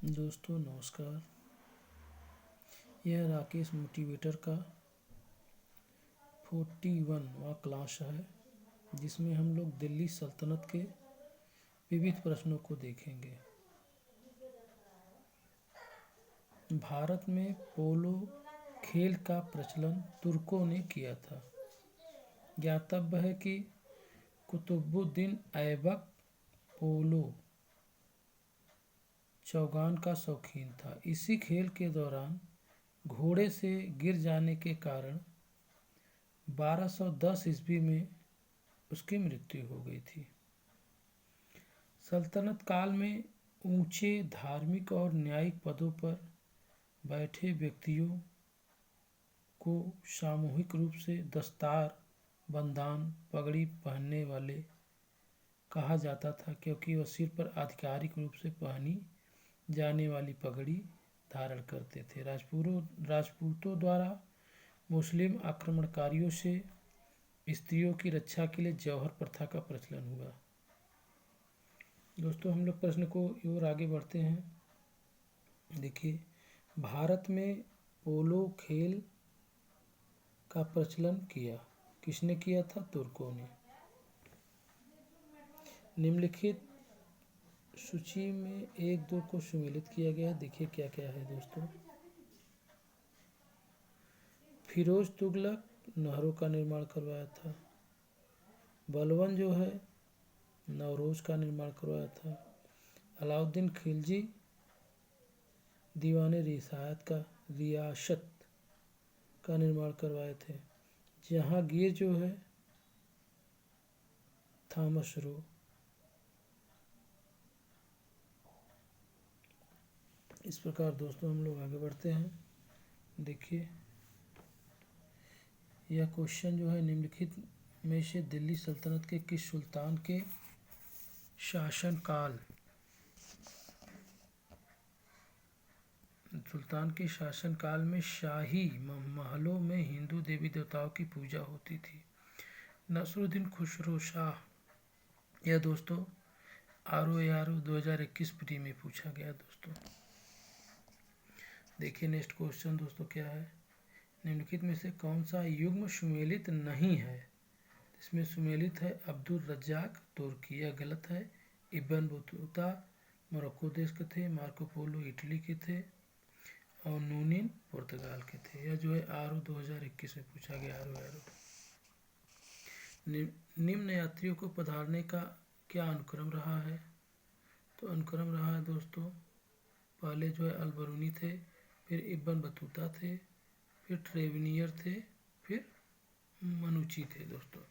दोस्तों नमस्कार। यह राकेश मोटिवेटर का 41वां क्लास है, जिसमें हम लोग दिल्ली सल्तनत के विविध प्रश्नों को देखेंगे। भारत में पोलो खेल का प्रचलन तुर्कों ने किया था। ज्ञातव्य है कि कुतुबुद्दीन ऐबक पोलो चौगान का शौकीन था। इसी खेल के दौरान घोड़े से गिर जाने के कारण 1210 ईस्वी में उसकी मृत्यु हो गई थी। सल्तनत काल में ऊंचे धार्मिक और न्यायिक पदों पर बैठे व्यक्तियों को सामूहिक रूप से दस्तार बंदान पगड़ी पहनने वाले कहा जाता था, क्योंकि वह सिर पर आधिकारिक रूप से पहनी जाने वाली पगड़ी धारण करते थे। राजपूतों द्वारा मुस्लिम आक्रमणकारियों से स्त्रियों की रक्षा के लिए जौहर प्रथा का प्रचलन हुआ। दोस्तों हम लोग प्रश्न को और आगे बढ़ते हैं। देखिए, भारत में पोलो खेल का प्रचलन किया किसने किया था? तुर्कों ने। निम्नलिखित सूची में 1-2 को सम्मिलित किया गया है। देखिए क्या क्या है दोस्तों। फिरोज तुगलक नहरों का निर्माण करवाया था। बलबन जो है नवरोज का निर्माण करवाया था। अलाउद्दीन खिलजी दीवाने रियासत का निर्माण करवाए थे। जहांगीर जो है थॉमस रो। इस प्रकार दोस्तों हम लोग आगे बढ़ते हैं। देखिए, यह क्वेश्चन जो है, निम्नलिखित में से दिल्ली सल्तनत के किस सुल्तान के शासनकाल में शाही महलों में हिंदू देवी देवताओं की पूजा होती थी? नसरुद्दीन खुसरो शाह। यह दोस्तों ROA 2021 प्री में पूछा गया दोस्तों। देखिए नेक्स्ट क्वेश्चन दोस्तों क्या है। निम्नलिखित में से कौन सा युग्म सुमेलित नहीं है? इसमें सुमेलित है अब्दुल रज्जाक तुर्की, यह गलत है। इब्न बतूता मोरक्को देश के थे। मार्को पोलो इटली के थे और नूनिन पुर्तगाल के थे। यह जो है RO 2021 में पूछा गया। निम्न यात्रियों को पधारने का क्या अनुक्रम रहा है? तो अनुक्रम रहा है दोस्तों, पहले जो है अलबरूनी थे, फिर इब्न बतूता थे, फिर ट्रेवेनियर थे, फिर मनुची थे दोस्तों।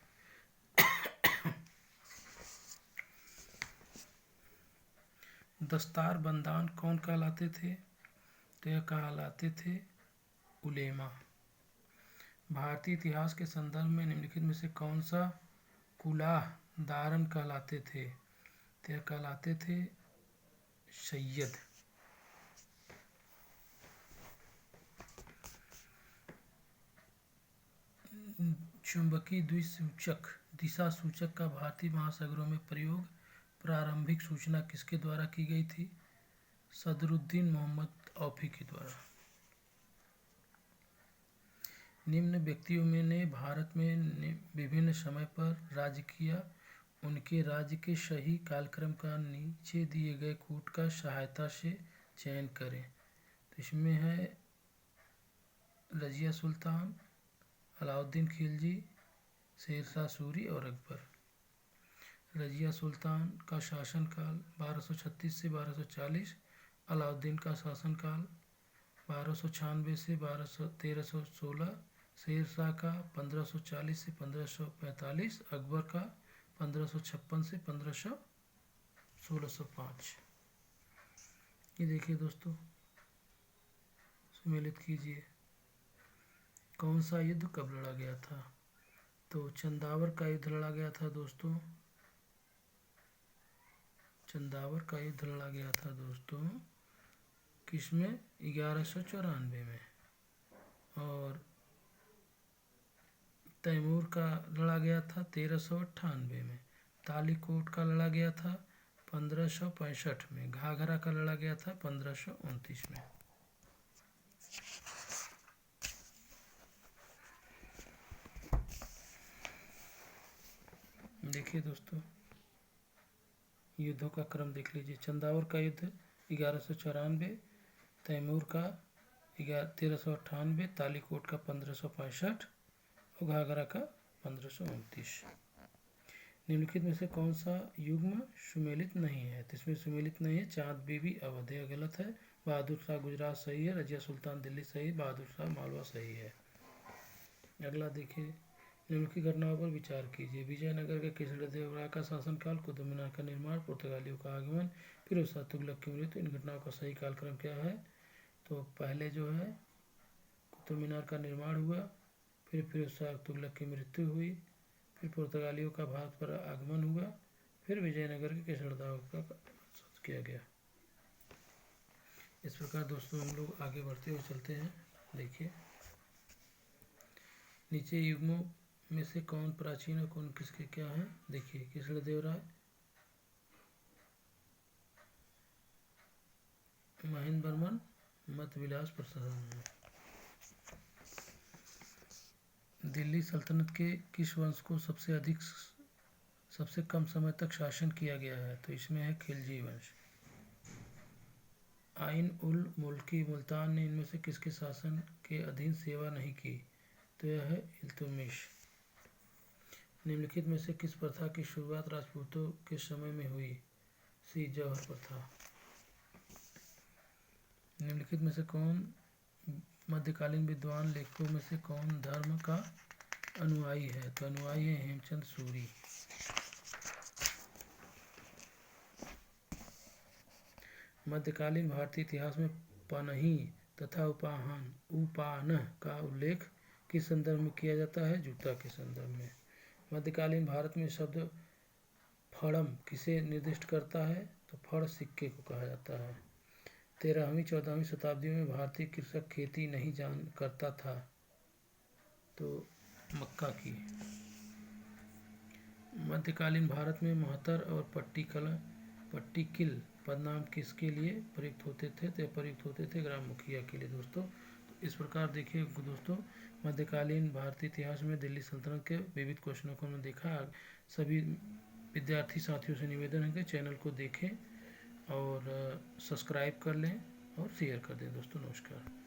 दस्तार बंदान कौन कहलाते थे? तो यह कहलाते थे उलेमा। भारतीय इतिहास के संदर्भ में निम्नलिखित में से कौन सा कुलाह धारण कहलाते थे? तो यह कहलाते थे सैयद। चुंबकीय द्विसूचक दिशा सूचक का भारतीय महासागरों में प्रयोग प्रारंभिक सूचना किसके द्वारा की गई थी? सदरुद्दीन मोहम्मद औफी के द्वारा। निम्न व्यक्तियों में ने भारत में विभिन्न समय पर राज्य किया। उनके राज्य के सही कालक्रम का नीचे दिए गए कूट का सहायता से चयन करें। तो इसमें है रजिया सुल्तान, अलाउद्दीन खिलजी, शेरशाह सूरी और अकबर। रजिया सुल्तान का शासनकाल 1236 से 1240, अलाउद्दीन का शासनकाल 1296 से 1316, शेरशाह का 1540 से 1545, अकबर का 1556 से 1605। ये देखिए दोस्तों, सम्मिलित कीजिए। कौन सा युद्ध कब लड़ा गया था? तो चंदावर का युद्ध लड़ा गया था दोस्तों। चंदावर का युद्ध लड़ा गया था दोस्तों किसमें? 1194 में। और तैमूर का लड़ा गया था 1398 में। तालीकोट का लड़ा गया था 1565 में। घाघरा का लड़ा गया था 1529 में। देखिए दोस्तों, युद्धों का क्रम देख लीजिए। चंदावर का युद्ध 1194, तैमूर का 1398, तालीकोट का 1565 और घाघरा का 1529। निम्नलिखित में से कौन सा युग्म सुमेलित नहीं है? तो इसमें सुमेलित नहीं है चाँद बीबी अवध, यह गलत है। बहादुर शाह गुजरात सही है, रजिया सुल्तान दिल्ली सही, बहादुर शाह मालवा सही है। अगला देखिए, निम्नलिखित घटनाओं पर विचार कीजिए। विजयनगर के कृष्णदेवराय का शासनकाल, कुतुब मीनार का निर्माण, पुर्तगालियों का आगमन, फिरोज शाह तुगलक की मृत्यु। इन घटनाओं का सही कालक्रम क्या है? तो पहले जो है कुतुब मीनार का निर्माण हुआ, फिर फिरोज शाह तुगलक की मृत्यु हुई, फिर पुर्तगालियों का भारत पर आगमन हुआ, फिर विजयनगर के कृष्णदेव का किया गया। इस प्रकार दोस्तों हम लोग आगे बढ़ते हुए चलते हैं। देखिए, नीचे युग्मों में से कौन प्राचीन और कौन किसके क्या है? देखिए, कृष्णदेवराय, महेंद्र वर्मन, मत विलास प्रसाद। दिल्ली सल्तनत के किस वंश को सबसे कम समय तक शासन किया गया है? तो इसमें है खिलजी वंश। आइन उल मुल्की मुल्तान ने इनमें से किसके शासन के अधीन सेवा नहीं की? तो यह है इल्तुतमिश। निम्नलिखित में से किस प्रथा की शुरुआत राजपूतों के समय में हुई? सी जौहर प्रथा। निम्नलिखित में से कौन मध्यकालीन विद्वान लेखकों में से कौन धर्म का अनुयायी है? तो अनुयायी है हेमचंद सूरी। मध्यकालीन भारतीय इतिहास में पनही तथा उपानह का उल्लेख किस संदर्भ में किया जाता है? जूता के संदर्भ में। मध्यकालीन भारत में शब्द फड़म किसे निर्दिष्ट करता है? तो फड़ सिक्के को कहा जाता है। 13वीं-14वीं शताब्दियों में भारतीय कृषक खेती नहीं जान करता था, तो मक्का की। मध्यकालीन भारत में महतर और पट्टिकिल पदनाम किसके लिए प्रयुक्त होते थे? तो प्रयुक्त होते थे ग्राम मुखिया के लिए दोस्तों। तो इस प्रकार देखिए दोस्तों, मध्यकालीन भारतीय इतिहास में दिल्ली सल्तनत के विविध क्वेश्चनों को हमने देखा। सभी विद्यार्थी साथियों से निवेदन है कि चैनल को देखें और सब्सक्राइब कर लें और शेयर कर दें दोस्तों। नमस्कार।